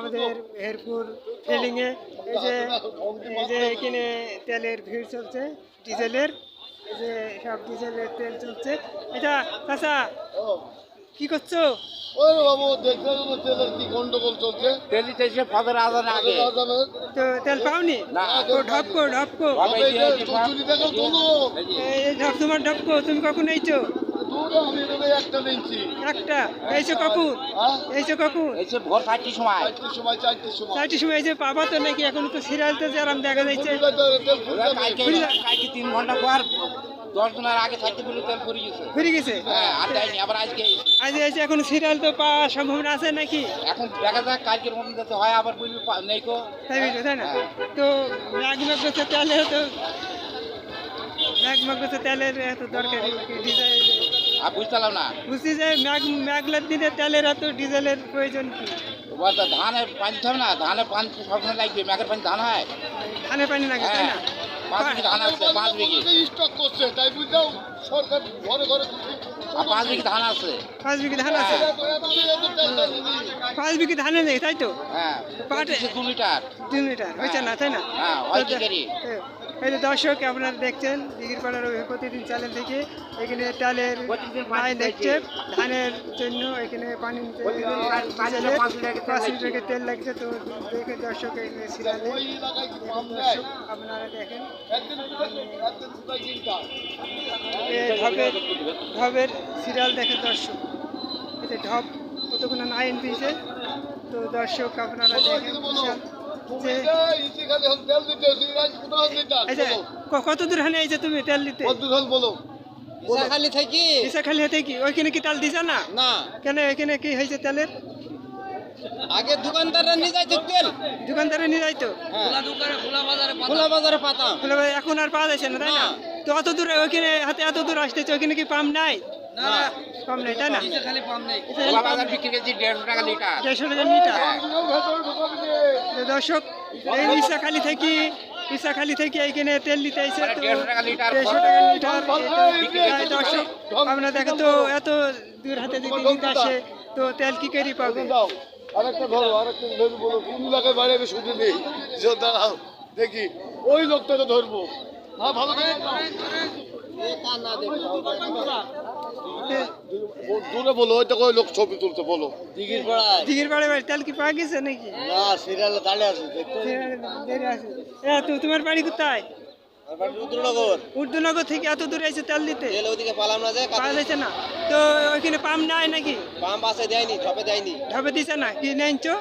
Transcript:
আমাদের হেরপুর ফিলিংয়ে এই যে এখানে তেলের ভিড় চলছে ডিজেলের, এই যে সব ডিজেলের তেল চলছে। এটা চাচা কি করছো? ওই বাবু দেখছেন তো তেলের কি গন্ডগোল চলছে। তেল দিতেছে ফজর আজান আগে। তো তেল পাওনি? না। তো ঢপকো ঢপকো চুরি দেখা চলো। এই ঢপ, তোমার ঢপকো, তুমি কখন এইছো? দূরে আমি তো একটা নিচ্ছি। একটা এইছো কখন? হ্যাঁ এইছো কখন? এসে ভোর 4টার সময়। 4টার সময় 4টার সময়। 4টার সময় এই যে পাবা তো নাকি? এখন তো সিরিয়ালতে যেরকম দেখা যাচ্ছে। তেল ফুরিয়ে যাবে। কালকে 3 ঘন্টা পর 10 জনের আগে থাকতে বলে তেল ফুরিয়ে গেছে। ফিরে গেছে? হ্যাঁ, আর যায়নি, আবার আজকে আজ এসে এখন সিরিয়াল তো পাওয়ার সম্ভাবনা আছে নাকি? এখন দেখা যাক কালকের মতন যাতে হয়, আবার বলবি নেই কো। তাই বুঝলো, তাই না? তো ম্যাগমাগ্রোসে তেলের তো ম্যাগমাগ্রোসে তেলের এত দরকার ডিজেল, আর বুঝতাম না। বুঝছি যে ম্যাগলার দিনে তেলের এত ডিজেলের প্রয়োজন কি? বলতে ধানে পানি দিতে হবে না, ধানে পানি সবসময় লাগবে, ম্যাগের পানি ধান হয়। ধানের পানি লাগে, তাই না? 5 বিঘি ধান আছে, 5 বিঘি। স্টক করছে তাই বুঝাও সরকার ঘরে ঘরে আর 5 বিঘি ধান আছে। 5 বিঘি ধান আছে? 5 বিঘি ধানে নেই, তাই তো? হ্যাঁ, পাটে 2 লিটার। 2 লিটার হয়েছে না, তাই না? হ্যাঁ, হয় কি করি? এই যে দর্শক আপনারা দেখছেন দিঘিরপাড়ার প্রতিদিন চ্যানেল থেকে এখানে তেলের লাইন দেখছে ধানের জন্য, এখানে পানি নিতে 5 লিটার তেল লাগছে। তো দেখে দর্শক এখানে সিরিয়ালে দর্শক আপনারা দেখেন ঢবের সিরিয়াল দেখে দর্শক, এতে ঢব কতক্ষণ লাইন দিয়েছে। তো দর্শক আপনারা দেখেন বিশাল যে কত দূর হানে আইছে তুমি তেল দিতে? খালি থাকি খালি হাতে কি ওইখানে কি তেল দিছে না? না কেন এখানে কি হয়েছে তেলের? আগে দোকানদাররা নিয়ে যাইতো তেল, দোকানদারে নিয়ে যাইতো, খোলা বাজারে পাতাম। এখন আর পাওয়া যাচ্ছে না, তাই না? তো অত দূরে ওইখানে হাতে এত দূর আসতেছে, ওইখানে কি পাম্প নাই? পাম্প নেই, তাই না? খোলা বাজার বিক্রি করছি 150 টাকা লিটার। 150 টাকা লিটার। দর্শক এই ইসাখালি থেকে এইখানে তেল নিতে আইছে, তো 150 টাকা লিটার। 150 টাকা লিটার। দর্শক আপনারা দেখেন তো এত দূর হাতে যদি নিতে আসে তো তেল কি করে পাবে? আরেকটা ধরো বলো কোন এলাকায় বাড়ি আমি শুনে নেই, দাঁড়াও দেখি ওই লোকটাকে ধরবো। হ্যাঁ ভালো দূরে বলো, ওইটা ওই লোক ছবি তুলতে বলো। দিঘির পাড়ে বাড়ি তেল কি পাওয়া গেছে নাকি? না সিরিয়ালে দাঁড়িয়ে আছে দেরি আছে। তোমার বাড়ি কোথায়? উর্দুনগর থেকে এত দূরে এসে তেল দিতে ওদিকে পালাম না যে পাওয়া যাচ্ছে না? তো ওইখানে পাম্প নাই নাকি? পাম্প আছে, দেয়নি, ঢপে দেয়নি। ঢপে দিছে না? কি নেনছো?